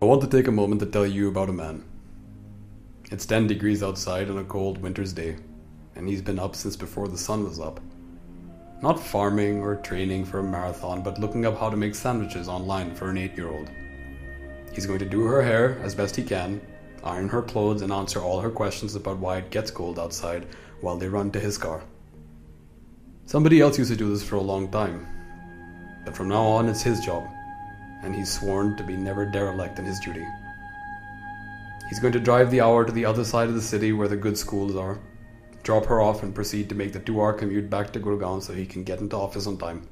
I want to take a moment to tell you about a man. It's 10 degrees outside on a cold winter's day, and he's been up since before the sun was up. Not farming or training for a marathon, but looking up how to make sandwiches online for an 8-year-old. He's going to do her hair as best he can, iron her clothes, and answer all her questions about why it gets cold outside while they run to his car. Somebody else used to do this for a long time, but from now on it's his job, and he's sworn to be never derelict in his duty. He's going to drive the hour to the other side of the city where the good schools are, drop her off, and proceed to make the 2-hour commute back to Gurgaon so he can get into office on time.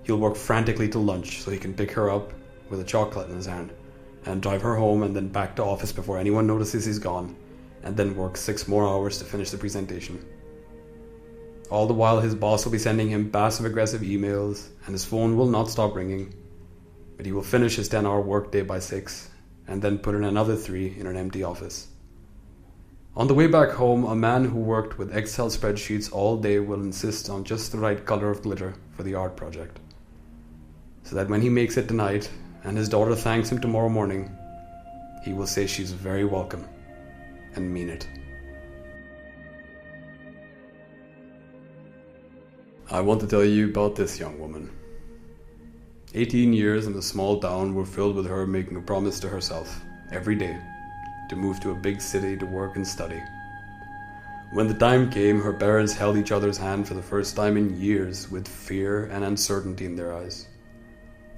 He'll work frantically till lunch so he can pick her up with a chocolate in his hand and drive her home and then back to office before anyone notices he's gone, and then work 6 more hours to finish the presentation. All the while his boss will be sending him passive-aggressive emails and his phone will not stop ringing, but he will finish his 10-hour workday by 6 and then put in another 3 in an empty office. On the way back home, a man who worked with Excel spreadsheets all day will insist on just the right color of glitter for the art project, so that when he makes it tonight and his daughter thanks him tomorrow morning, he will say she's very welcome and mean it. I want to tell you about this young woman. 18 years in a small town were filled with her making a promise to herself every day to move to a big city to work and study. When the time came, her parents held each other's hand for the first time in years with fear and uncertainty in their eyes.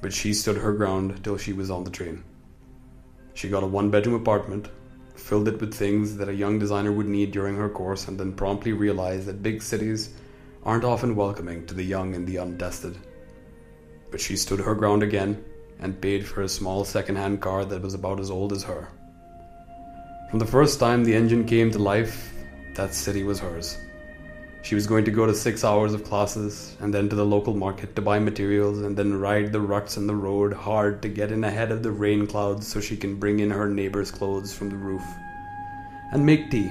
But she stood her ground till she was on the train. She got a 1-bedroom apartment, filled it with things that a young designer would need during her course, and then promptly realized that big cities aren't often welcoming to the young and the untested. But she stood her ground again and paid for a small second-hand car that was about as old as her. From the first time the engine came to life, that city was hers. She was going to go to 6 hours of classes and then to the local market to buy materials and then ride the ruts in the road hard to get in ahead of the rain clouds so she can bring in her neighbor's clothes from the roof and make tea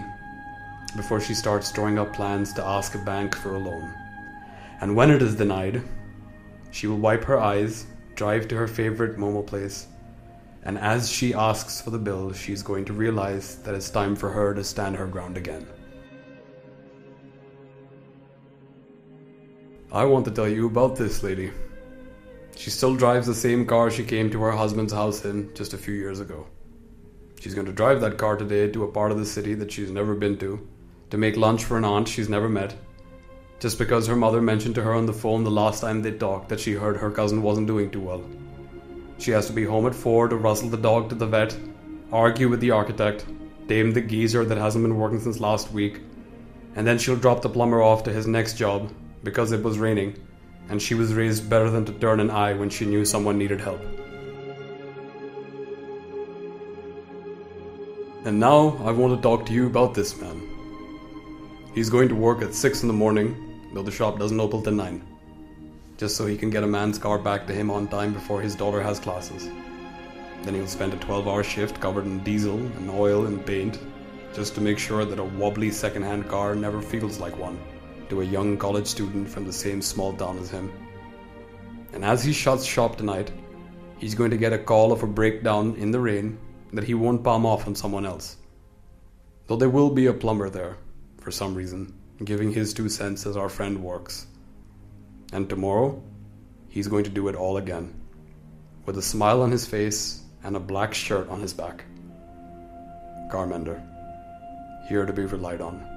before she starts drawing up plans to ask a bank for a loan. And when it is denied, she will wipe her eyes, drive to her favorite Momo place, and as she asks for the bill, she's going to realize that it's time for her to stand her ground again. I want to tell you about this lady. She still drives the same car she came to her husband's house in just a few years ago. She's going to drive that car today to a part of the city that she's never been to make lunch for an aunt she's never met, just because her mother mentioned to her on the phone the last time they talked that she heard her cousin wasn't doing too well. She has to be home at 4 to rustle the dog to the vet, argue with the architect, tame the geezer that hasn't been working since last week, and then she'll drop the plumber off to his next job because it was raining, and she was raised better than to turn an eye when she knew someone needed help. And now I want to talk to you about this man. He's going to work at 6 in the morning, though the shop doesn't open till 9, just so he can get a man's car back to him on time before his daughter has classes. Then he'll spend a 12-hour shift covered in diesel and oil and paint, just to make sure that a wobbly second-hand car never feels like one to a young college student from the same small town as him. And as he shuts shop tonight, he's going to get a call of a breakdown in the rain that he won't palm off on someone else. Though there will be a plumber there, for some reason, giving his 2 cents as our friend works. And tomorrow, he's going to do it all again, with a smile on his face and a black shirt on his back. CarMender, here to be relied on.